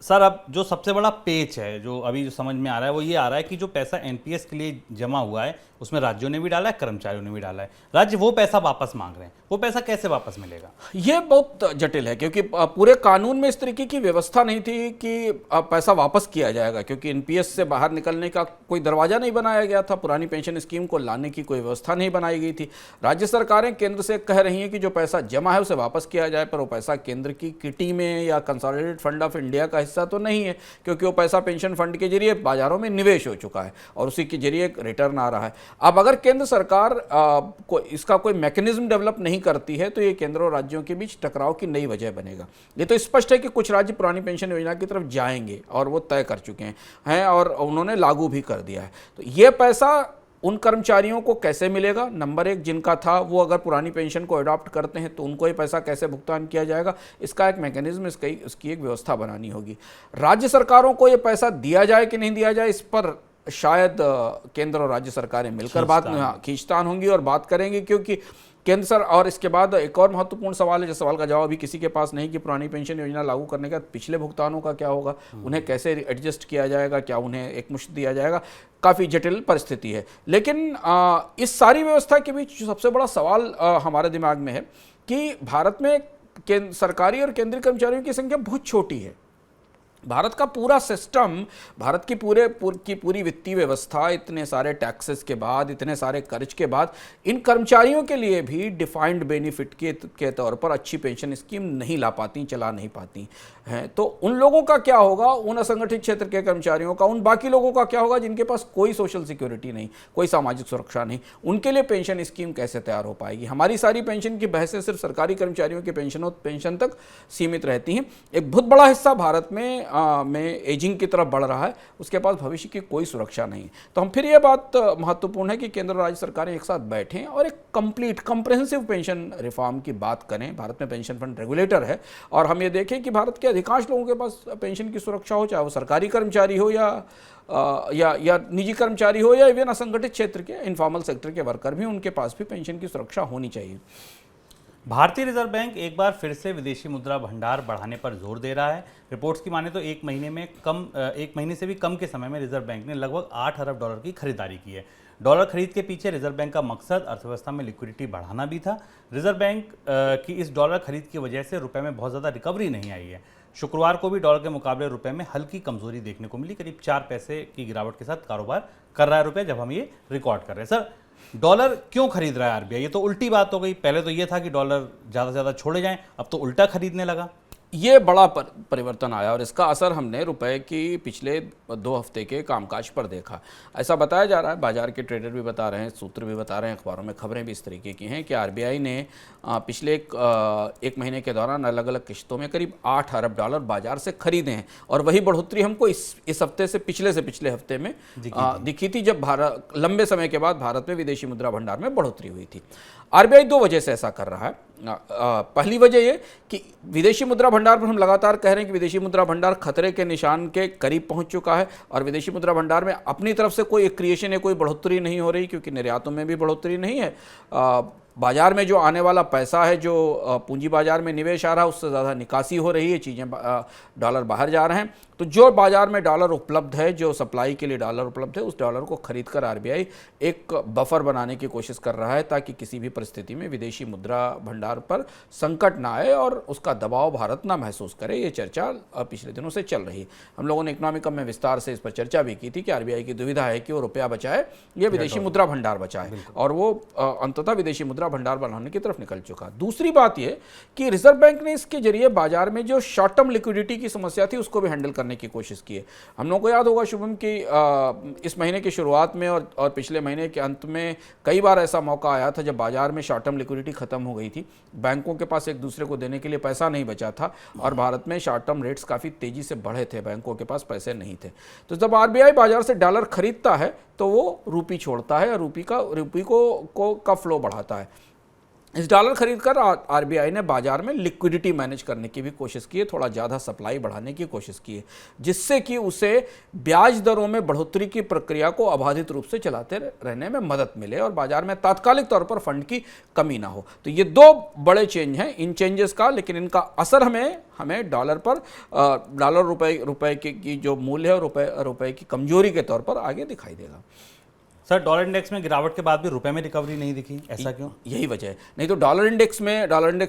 सर, अब जो सबसे बड़ा पेच है, जो अभी जो समझ में आ रहा है, वो ये आ रहा है कि जो पैसा एनपीएस के लिए जमा हुआ है उसमें राज्यों ने भी डाला है, कर्मचारियों ने भी डाला है। राज्य वो पैसा वापस मांग रहे हैं, वो पैसा कैसे वापस मिलेगा? ये बहुत जटिल है, क्योंकि पूरे कानून में इस तरीके की व्यवस्था नहीं थी कि पैसा वापस किया जाएगा, क्योंकि एनपीएस से बाहर निकलने का कोई दरवाजा नहीं बनाया गया था, पुरानी पेंशन स्कीम को लाने की कोई व्यवस्था नहीं बनाई गई थी। राज्य सरकारें केंद्र से कह रही हैं कि जो पैसा जमा है उसे वापस किया जाए, पर वो पैसा केंद्र की किटी में या कंसोलिडेटेड फंड ऑफ इंडिया का हिस्सा तो नहीं है, क्योंकि वो पैसा पेंशन फंड के जरिए बाजारों में निवेश हो चुका है और उसी के जरिए रिटर्न आ रहा है। अब अगर केंद्र सरकार इसका कोई मैकेनिज्म डेवलप नहीं करती है तो ये केंद्र और राज्यों के बीच टकराव की नई वजह बनेगा। ये तो स्पष्ट है कि कुछ राज्य पुरानी पेंशन योजना की तरफ जाएंगे और वो तय कर चुके हैं और उन्होंने लागू भी कर दिया है। तो ये पैसा उन कर्मचारियों को कैसे मिलेगा? नंबर एक, जिनका था वो अगर पुरानी पेंशन को अडॉप्ट करते हैं तो उनको ये पैसा कैसे भुगतान किया जाएगा? इसका एक मैकेनिज्म, इसकी एक व्यवस्था बनानी होगी। राज्य सरकारों को ये पैसा दिया जाए कि नहीं दिया जाए, इस पर शायद केंद्र और राज्य सरकारें मिलकर खींचतान होंगी और बात करेंगी, क्योंकि केंद्र सर। और इसके बाद एक और महत्वपूर्ण सवाल है, जिस सवाल का जवाब अभी किसी के पास नहीं, कि पुरानी पेंशन योजना लागू करने के बाद पिछले भुगतानों का क्या होगा, उन्हें कैसे एडजस्ट किया जाएगा, क्या उन्हें एक मुश्त दिया जाएगा? काफ़ी जटिल परिस्थिति है। लेकिन इस सारी व्यवस्था के बीच जो सबसे बड़ा सवाल हमारे दिमाग में है कि भारत में सरकारी और केंद्रीय कर्मचारियों की संख्या बहुत छोटी है। भारत का पूरा सिस्टम, भारत की पूरी वित्तीय व्यवस्था, इतने सारे टैक्सेस के बाद, इतने सारे कर्ज के बाद, इन कर्मचारियों के लिए भी डिफाइंड बेनिफिट के तौर पर अच्छी पेंशन स्कीम नहीं ला पाती, चला नहीं पाती हैं। तो उन लोगों का क्या होगा, उन असंगठित क्षेत्र के कर्मचारियों का, उन बाकी लोगों का क्या होगा जिनके पास कोई सोशल सिक्योरिटी नहीं, कोई सामाजिक सुरक्षा नहीं? उनके लिए पेंशन स्कीम कैसे तैयार हो पाएगी? हमारी सारी पेंशन की बहसें सिर्फ सरकारी कर्मचारियों के पेंशन तक सीमित रहती हैं। एक बहुत बड़ा हिस्सा भारत में एजिंग की तरफ बढ़ रहा है, उसके पास भविष्य की कोई सुरक्षा नहीं। तो हम फिर ये बात महत्वपूर्ण है कि केंद्र और राज्य सरकारें एक साथ बैठें और एक कंप्लीट कॉम्प्रिहेंसिव पेंशन रिफॉर्म की बात करें। भारत में पेंशन फंड रेगुलेटर है और हम ये देखें कि भारत के अधिकांश लोगों के पास पेंशन की सुरक्षा हो, चाहे वो सरकारी कर्मचारी हो या निजी कर्मचारी हो या इवन असंगठित क्षेत्र के इनफॉर्मल सेक्टर के वर्कर भी, उनके पास भी पेंशन की सुरक्षा होनी चाहिए। भारतीय रिजर्व बैंक एक बार फिर से विदेशी मुद्रा भंडार बढ़ाने पर जोर दे रहा है। रिपोर्ट्स की माने तो एक महीने से भी कम के समय में रिजर्व बैंक ने लगभग 8 अरब डॉलर की खरीदारी की है। डॉलर खरीद के पीछे रिजर्व बैंक का मकसद अर्थव्यवस्था में लिक्विडिटी बढ़ाना भी था। रिजर्व बैंक की इस डॉलर खरीद की वजह से रुपए में बहुत ज़्यादा रिकवरी नहीं आई है। शुक्रवार को भी डॉलर के मुकाबले रुपए में हल्की कमजोरी देखने को मिली। करीब 4 पैसे की गिरावट के साथ कारोबार कर रहा है रुपये, जब हम ये रिकॉर्ड कर रहे हैं। सर, डॉलर क्यों खरीद रहा है आरबीआई? ये तो उल्टी बात हो गई। पहले तो ये था कि डॉलर ज़्यादा से ज़्यादा छोड़े जाएं, अब तो उल्टा खरीदने लगा। ये बड़ा परिवर्तन आया और इसका असर हमने रुपए की पिछले 2 हफ्ते के कामकाज पर देखा। ऐसा बताया जा रहा है, बाजार के ट्रेडर भी बता रहे हैं, सूत्र भी बता रहे हैं, अखबारों में खबरें भी इस तरीके की हैं कि आरबीआई ने पिछले एक महीने के दौरान अलग अलग किश्तों में करीब 8 अरब डॉलर बाजार से खरीदे हैं। और वही बढ़ोतरी हमको इस हफ्ते से पिछले हफ्ते में दिखी थी, जब लंबे समय के बाद भारत में विदेशी मुद्रा भंडार में बढ़ोतरी हुई थी। आरबीआई 2 वजह से ऐसा कर रहा है। पहली वजह ये कि विदेशी मुद्रा भंडार पर हम लगातार कह रहे हैं कि विदेशी मुद्रा भंडार खतरे के निशान के करीब पहुंच चुका है और विदेशी मुद्रा भंडार में अपनी तरफ से कोई क्रिएशन या कोई बढ़ोतरी नहीं हो रही, क्योंकि निर्यातों में भी बढ़ोतरी नहीं है। बाजार में जो आने वाला पैसा है, जो पूंजी बाजार में निवेश आ रहा है, उससे ज़्यादा निकासी हो रही है, चीज़ें डॉलर बाहर जा रहे हैं। तो जो बाजार में डॉलर उपलब्ध है, जो सप्लाई के लिए डॉलर उपलब्ध है, उस डॉलर को खरीद कर आरबीआई एक बफर बनाने की कोशिश कर रहा है, ताकि किसी भी परिस्थिति में विदेशी मुद्रा भंडार पर संकट ना आए और उसका दबाव भारत ना महसूस करे। ये चर्चा पिछले दिनों से चल रही है। हम लोगों ने इकोनॉमिक में विस्तार से इस पर चर्चा भी की थी कि आरबीआई की दुविधा है कि वो रुपया बचाए या विदेशी मुद्रा भंडार बचाए, और वो अंततः विदेशी मुद्रा भंडार बनाने की तरफ निकल चुका। दूसरी बात यह कि रिजर्व बैंक ने इसके जरिए बाजार में जो शॉर्ट टर्म लिक्विडिटी की समस्या थी उसको भी हैंडल करने करने की कोशिश की है। हम लोगों को याद होगा शुभम कि इस महीने की शुरुआत में और पिछले महीने के अंत में कई बार ऐसा मौका आया था जब बाजार में शॉर्ट टर्म लिक्विडिटी खत्म हो गई थी, बैंकों के पास एक दूसरे को देने के लिए पैसा नहीं बचा था और भारत में शॉर्ट टर्म रेट्स काफ़ी तेज़ी से बढ़े थे, बैंकों के पास पैसे नहीं थे। तो जब आरबीआई बाजार से डॉलर खरीदता है तो वो रूपी छोड़ता है और रूपी का फ्लो बढ़ाता है। इस डॉलर खरीदकर आरबीआई ने बाजार में लिक्विडिटी मैनेज करने की भी कोशिश की है, थोड़ा ज़्यादा सप्लाई बढ़ाने की कोशिश की है, जिससे कि उसे ब्याज दरों में बढ़ोतरी की प्रक्रिया को अबाधित रूप से चलाते रहने में मदद मिले और बाजार में तात्कालिक तौर पर फंड की कमी ना हो। तो ये दो बड़े चेंज हैं इन चेंजेस का, लेकिन इनका असर हमें डॉलर पर डॉलर रुपए की जो मूल्य है रुपए की कमजोरी के तौर पर आगे दिखाई देगा। सर, डॉलर इंडेक्स में गिरावट के बाद भी रुपए में रिकवरी नहीं दिखी, ऐसा क्यों? यही वजह है। नहीं तो डॉलर इंडेक्स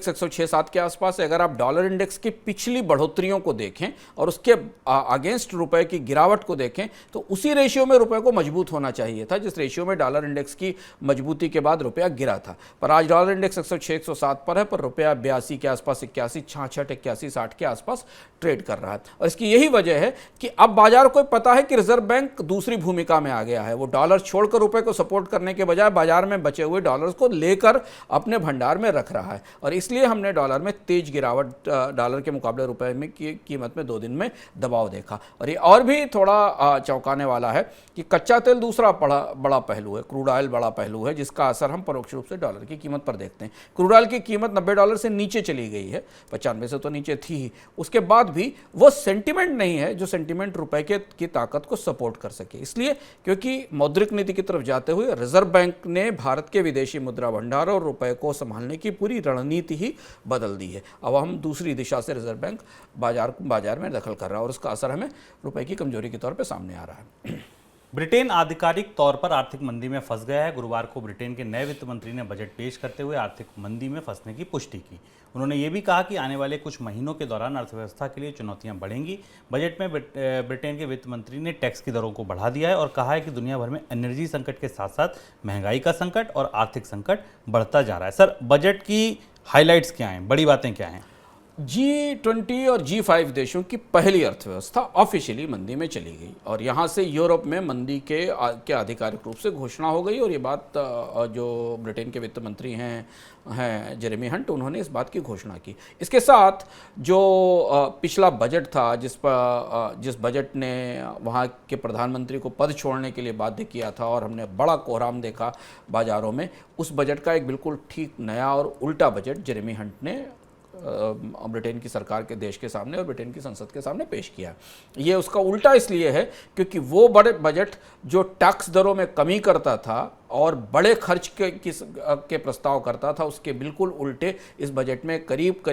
106-7 के आसपास है। अगर आप डॉलर इंडेक्स की पिछली बढ़ोतरियों को देखें और उसके अगेंस्ट रुपए की गिरावट को देखें तो उसी रेशियो में रुपए को मजबूत होना चाहिए था, जिस रेशियो में डॉलर इंडेक्स की मजबूती के बाद रुपया गिरा था। पर आज डॉलर इंडेक्स 106-107 पर है, पर रुपया 82 के आसपास, 81, 66, 81, 60 के आसपास ट्रेड कर रहा है। और इसकी यही वजह है कि अब बाजार को पता है कि रिजर्व बैंक दूसरी भूमिका में आ गया है। वो डॉलर छोड़कर रुपए को सपोर्ट करने के बजाय बाजार में बचे हुए डॉलर्स को लेकर अपने भंडार में रख रहा है और इसलिए हमने डॉलर में तेज गिरावट, डॉलर के मुकाबले रुपए में की कीमत में 2 दिन में दबाव देखा। और ये और भी थोड़ा चौंकाने वाला है कि कच्चा तेल दूसरा बड़ा पहलू है, क्रूड ऑयल बड़ा पहलू है, जिसका असर हम परोक्ष रूप से डॉलर की कीमत पर देखते हैं। क्रूड ऑयल की कीमत $90 से नीचे चली गई है, 95 से तो नीचे थी ही, उसके बाद भी वो सेंटिमेंट नहीं है जो सेंटिमेंट रुपए की ताकत को सपोर्ट कर सके। इसलिए क्योंकि मौद्रिक नीति की तरफ जाते हुए रिजर्व बैंक ने भारत के विदेशी मुद्रा भंडार और रुपए को संभालने की पूरी रणनीति ही बदल दी है। अब हम दूसरी दिशा से रिजर्व बैंक बाजार में दखल कर रहा है और उसका असर हमें रुपए की कमजोरी के तौर पे सामने आ रहा है। ब्रिटेन आधिकारिक तौर पर आर्थिक मंदी में फंस गया है। गुरुवार को ब्रिटेन के नए वित्त मंत्री ने बजट पेश करते हुए आर्थिक मंदी में फंसने की पुष्टि की। उन्होंने ये भी कहा कि आने वाले कुछ महीनों के दौरान अर्थव्यवस्था के लिए चुनौतियां बढ़ेंगी। बजट में ब्रिटेन के वित्त मंत्री ने टैक्स की दरों को बढ़ा दिया है और कहा है कि दुनिया भर में एनर्जी संकट के साथ साथ महंगाई का संकट और आर्थिक संकट बढ़ता जा रहा है। सर, बजट की हाईलाइट्स क्या हैं, बड़ी बातें क्या हैं? G20 और G5 देशों की पहली अर्थव्यवस्था ऑफिशियली मंदी में चली गई और यहाँ से यूरोप में मंदी के आधिकारिक रूप से घोषणा हो गई और ये बात जो ब्रिटेन के वित्त मंत्री हैं जेरेमी हंट, उन्होंने इस बात की घोषणा की। इसके साथ जो पिछला बजट था जिस बजट ने वहाँ के प्रधानमंत्री को पद छोड़ने के लिए बाध्य किया था और हमने बड़ा कोहराम देखा बाजारों में, उस बजट का एक बिल्कुल ठीक नया और उल्टा बजट जेरेमी हंट ने ब्रिटेन की सरकार के देश के सामने और ब्रिटेन की संसद के सामने पेश किया। ये उसका उल्टा इसलिए है क्योंकि वो बड़े बजट जो टैक्स दरों में कमी करता था और बड़े खर्च के प्रस्ताव करता था, उसके बिल्कुल उल्टे इस बजट में करीब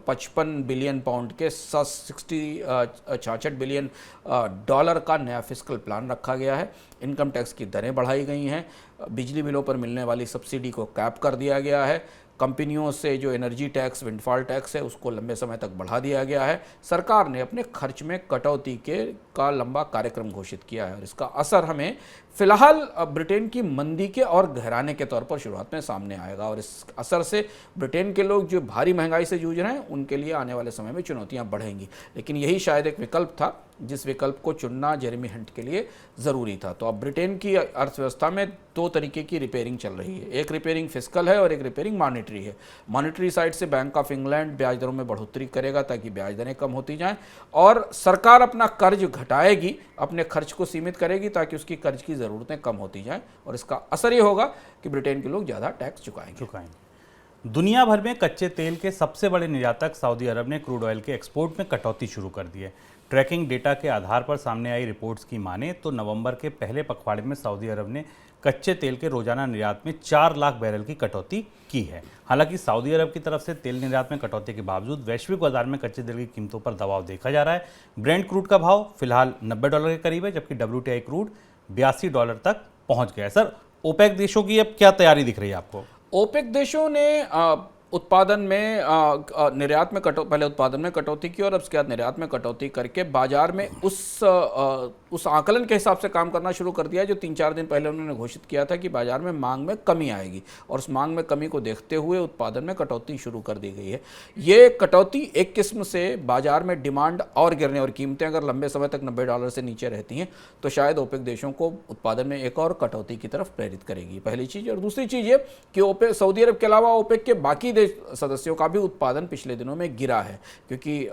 55 बिलियन पाउंड के 66 बिलियन डॉलर का नया फिस्कल प्लान रखा गया है। इनकम टैक्स की दरें बढ़ाई गई हैं, बिजली बिलों पर मिलने वाली सब्सिडी को कैप कर दिया गया है, कंपनियों से जो एनर्जी टैक्स, विंडफॉल टैक्स है उसको लंबे समय तक बढ़ा दिया गया है। सरकार ने अपने खर्च में कटौती का लंबा कार्यक्रम घोषित किया है और इसका असर हमें फिलहाल ब्रिटेन की मंदी के और गहराने के तौर पर शुरुआत में सामने आएगा और इस असर से ब्रिटेन के लोग जो भारी महंगाई से जूझ रहे हैं उनके लिए आने वाले समय में चुनौतियां बढ़ेंगी। लेकिन यही शायद एक विकल्प था जिस विकल्प को चुनना जेरेमी हंट के लिए ज़रूरी था। तो अब ब्रिटेन की अर्थव्यवस्था में 2 तरीके की रिपेयरिंग चल रही है। एक रिपेयरिंग फिस्कल है और एक रिपेयरिंग मॉनेटरी है। मॉनेटरी साइड से बैंक ऑफ इंग्लैंड ब्याज दरों में बढ़ोतरी करेगा ताकि ब्याज दरें कम होती जाएं और सरकार अपना कर्ज घटाएगी, अपने खर्च को सीमित करेगी ताकि उसकी कर्ज की ज़रूरतें कम होती जाएं और इसका असर ये होगा कि ब्रिटेन के लोग ज़्यादा टैक्स चुकाएंगे। दुनिया भर में कच्चे तेल के सबसे बड़े निर्यातक सऊदी अरब ने क्रूड ऑयल के एक्सपोर्ट में कटौती शुरू कर दी है। ट्रैकिंग डेटा के आधार पर सामने आई रिपोर्ट्स की माने तो नवंबर के पहले पखवाड़े में सऊदी अरब ने कच्चे तेल के रोजाना निर्यात में 4 लाख बैरल की कटौती की है। हालांकि सऊदी अरब की तरफ से तेल निर्यात में कटौती के बावजूद वैश्विक बाजार में कच्चे तेल की कीमतों पर दबाव देखा जा रहा है। ब्रेंट क्रूड का भाव फिलहाल $90 के करीब है, जबकि WTI क्रूड $82 तक पहुंच गया है। सर, ओपेक देशों की अब क्या तैयारी दिख रही है आपको? ओपेक देशों ने उत्पादन में निर्यात में पहले उत्पादन में कटौती की और अब उसके बाद निर्यात में कटौती करके बाजार में उस आकलन के हिसाब से काम करना शुरू कर दिया जो 3-4 दिन पहले उन्होंने घोषित किया था कि बाजार में मांग में कमी आएगी, और उस मांग में कमी को देखते हुए उत्पादन में कटौती शुरू कर दी गई है। ये कटौती एक किस्म से बाजार में डिमांड और गिरने, और कीमतें अगर लंबे समय तक $90 से नीचे रहती हैं तो शायद ओपेक देशों को उत्पादन में एक और कटौती की तरफ प्रेरित करेगी, पहली चीज़। और दूसरी चीज़ ये कि ओपेक, सऊदी अरब के अलावा ओपेक के बाकी सदस्यों का भी उत्पादन पिछले दिनों में गिरा है, क्योंकि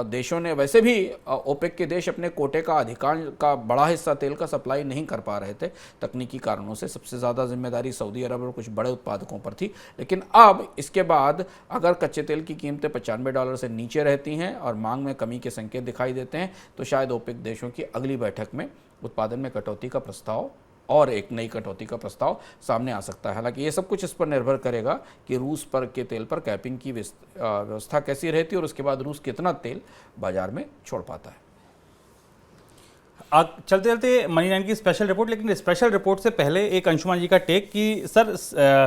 देशों ने वैसे भी ओपेक के देश अपने कोटे का अधिकांश का बड़ा हिस्सा तेल का सप्लाई नहीं कर पा रहे थे तकनीकी कारणों से। सबसे ज़्यादा जिम्मेदारी सऊदी अरब और कुछ बड़े उत्पादकों पर थी। लेकिन अब इसके बाद अगर कच्चे तेल की कीमतें $95 से नीचे रहती हैं और मांग में कमी के संकेत दिखाई देते हैं तो शायद ओपेक देशों की अगली बैठक में उत्पादन में कटौती का प्रस्ताव और एक नई कटौती का प्रस्ताव सामने आ सकता है। हालांकि ये सब कुछ इस पर निर्भर करेगा कि रूस पर के तेल पर कैपिंग की व्यवस्था कैसी रहती है और उसके बाद रूस कितना तेल बाजार में छोड़ पाता है। चलते चलते मनी 9 की स्पेशल रिपोर्ट, लेकिन स्पेशल रिपोर्ट से पहले एक अंशुमान जी का टेक कि सर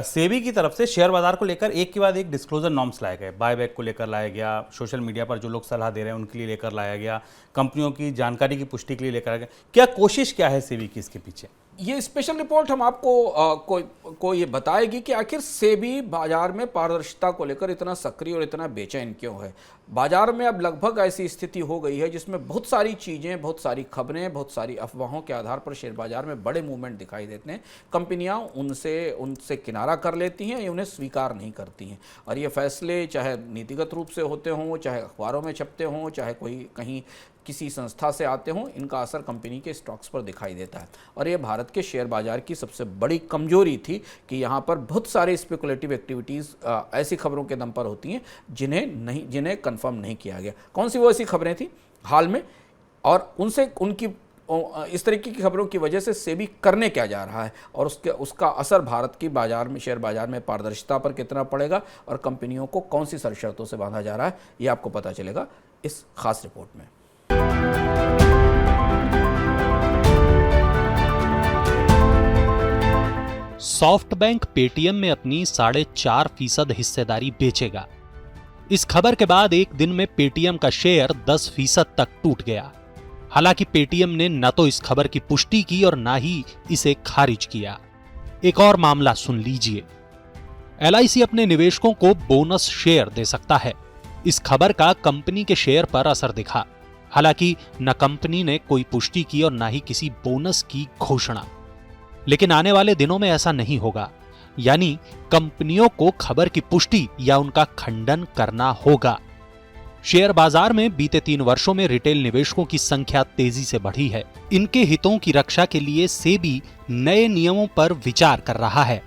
सेबी की तरफ से शेयर बाजार को लेकर एक के बाद एक डिस्क्लोजर नॉर्म्स लाए गए, बायबैक को लेकर लाया गया, सोशल मीडिया पर जो लोग सलाह दे रहे हैं उनके लिए लेकर लाया गया, कंपनियों की जानकारी की पुष्टि के लिए लेकर आया गया। क्या कोशिश क्या है सेबी की इसके पीछे? ये स्पेशल रिपोर्ट हम आपको को ये बताएगी कि आखिर सेबी बाजार में पारदर्शिता को लेकर इतना सक्रिय और इतना बेचैन क्यों है। बाजार में अब लगभग ऐसी स्थिति हो गई है जिसमें बहुत सारी चीज़ें, बहुत सारी खबरें, बहुत सारी अफवाहों के आधार पर शेयर बाजार में बड़े मूवमेंट दिखाई देते हैं। कंपनियां उनसे किनारा कर लेती हैं या उन्हें स्वीकार नहीं करती हैं, और ये फैसले चाहे नीतिगत रूप से होते हों, चाहे अखबारों में छपते हों, चाहे कोई कहीं किसी संस्था से आते हों, इनका असर कंपनी के स्टॉक्स पर दिखाई देता है। और ये भारत के शेयर बाजार की सबसे बड़ी कमजोरी थी कि यहाँ पर बहुत सारे स्पेकुलेटिव एक्टिविटीज़ ऐसी खबरों के दम पर होती हैं जिन्हें कंफर्म नहीं किया गया। कौन सी वो ऐसी खबरें थी हाल में, और उनकी इस तरीके की खबरों की वजह से सेबी करने क्या जा रहा है, और उसका असर भारत की बाजार में, शेयर बाजार में पारदर्शिता पर कितना पड़ेगा, और कंपनियों को कौन सी शर्तों से बांधा जा रहा है, ये आपको पता चलेगा इस खास रिपोर्ट में। सॉफ्टबैंक पेटीएम में अपनी 4.5% हिस्सेदारी बेचेगा। इस खबर के बाद एक दिन में पेटीएम का शेयर 10% तक टूट गया। हालांकि पेटीएम ने न तो इस खबर की पुष्टि की और न ही इसे खारिज किया। एक और मामला सुन लीजिए। LIC अपने निवेशकों को बोनस शेयर दे सकता है। इस खबर का कंपनी के शेयर पर असर दिखा। हालांकि न कंपनी ने कोई पुष्टि की और न ही किसी बोनस की घोषणा। लेकिन आने वाले दिनों में ऐसा नहीं होगा, यानी कंपनियों को खबर की पुष्टि या उनका खंडन करना होगा। शेयर बाजार में बीते 3 वर्षों में रिटेल निवेशकों की संख्या तेजी से बढ़ी है। इनके हितों की रक्षा के लिए सेबी नए नियमों पर विचार कर रहा है।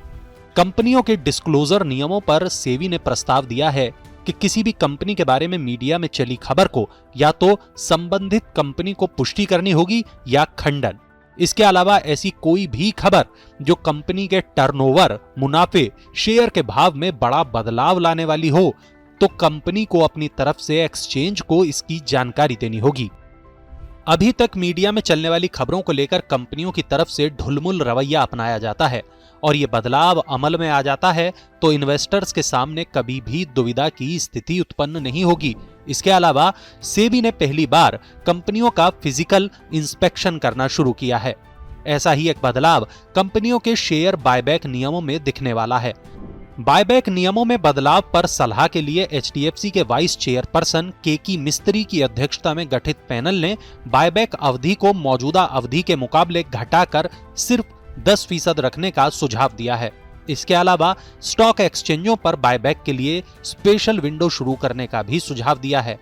कंपनियों के डिस्क्लोजर नियमों पर सेबी ने प्रस्ताव दिया है कि किसी भी कंपनी के बारे में मीडिया में चली खबर को या तो संबंधित कंपनी को पुष्टि करनी होगी या खंडन। इसके अलावा ऐसी कोई भी खबर जो कंपनी के टर्नओवर, मुनाफे, शेयर के भाव में बड़ा बदलाव लाने वाली हो तो कंपनी को अपनी तरफ से एक्सचेंज को इसकी जानकारी देनी होगी। अभी तक मीडिया में चलने वाली खबरों को लेकर कंपनियों की तरफ से ढुलमुल रवैया अपनाया जाता है और ये बदलाव अमल में आ जाता है तो इन्वेस्टर्स के सामने कभी भी दुविधा की स्थिति उत्पन्न नहीं होगी। इसके अलावा सेबी ने पहली बार कंपनियों का फिजिकल इंस्पेक्शन करना शुरू किया है। ऐसा ही एक बदलाव कंपनियों के शेयर बायबैक नियमों में दिखने वाला है। बायबैक नियमों में बदलाव पर सलाह के लिए HDFC के वाइस चेयरपर्सन केकी मिस्त्री की अध्यक्षता में गठित पैनल ने बायबैक अवधि को मौजूदा अवधि के मुकाबले घटाकर सिर्फ 10% रखने का सुझाव दिया है। इसके अलावा स्टॉक एक्सचेंजों पर बायबैक के लिए स्पेशल विंडो शुरू करने का भी सुझाव दिया है।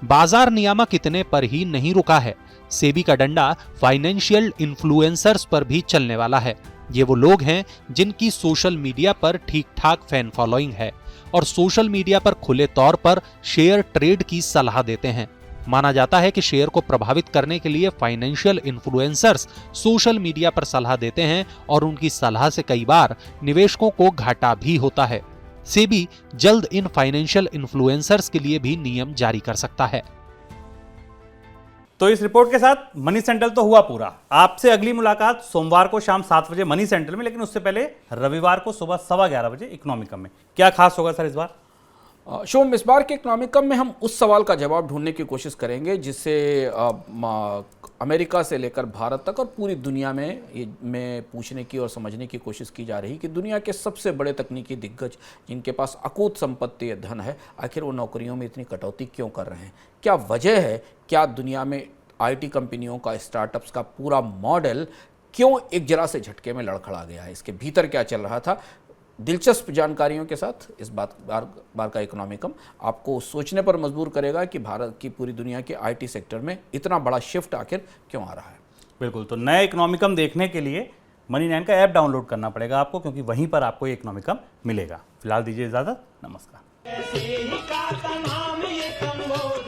बाजार नियामक इतने पर ही नहीं रुका है। सेबी का डंडा फाइनेंशियल इन्फ्लुएंसर्स पर भी चलने वाला है। ये वो लोग हैं जिनकी सोशल मीडिया पर ठीक ठाक फैन फॉलोइंग है और सोशल मीडिया पर खुले तौर पर शेयर ट्रेड की सलाह देते हैं। माना जाता है कि शेयर को प्रभावित करने के लिए फाइनेंशियल इन्फ्लुएंसर्स सोशल मीडिया पर सलाह देते हैं और उनकी सलाह से कई बार निवेशकों को घाटा भी होता है। सेबी जल्द इन फाइनेंशियल इन्फ्लुएंसर्स के लिए भी नियम जारी कर सकता है। तो इस रिपोर्ट के साथ मनी सेंट्रल तो हुआ पूरा। आपसे अगली मुलाकात सोमवार को शाम 7 बजे मनी सेंट्रल में, लेकिन उससे पहले रविवार को सुबह 11:15 बजे इकोनॉमिकम में। क्या खास होगा सर इस बार? शुभम, इस बार के इकोनॉमिकम में हम उस सवाल का जवाब ढूंढने की कोशिश करेंगे जिससे अमेरिका से लेकर भारत तक और पूरी दुनिया में पूछने की और समझने की कोशिश की जा रही कि दुनिया के सबसे बड़े तकनीकी दिग्गज जिनके पास अकूत संपत्ति या धन है, आखिर वो नौकरियों में इतनी कटौती क्यों कर रहे हैं? क्या वजह है? क्या दुनिया में IT कंपनियों का, स्टार्टअप्स का पूरा मॉडल क्यों एक जरा से झटके में लड़खड़ा गया है? इसके भीतर क्या चल रहा था? दिलचस्प जानकारियों के साथ इस बार का इकोनॉमिकम आपको सोचने पर मजबूर करेगा कि भारत की पूरी दुनिया के IT सेक्टर में इतना बड़ा शिफ्ट आखिर क्यों आ रहा है। बिल्कुल, तो नए इकोनॉमिकम देखने के लिए मनी 9 का ऐप डाउनलोड करना पड़ेगा आपको, क्योंकि वहीं पर आपको ये इकोनॉमिकम मिलेगा। फिलहाल दीजिए इजाजत, नमस्कार। ऐसे ही का नाम ये कम्बोडिया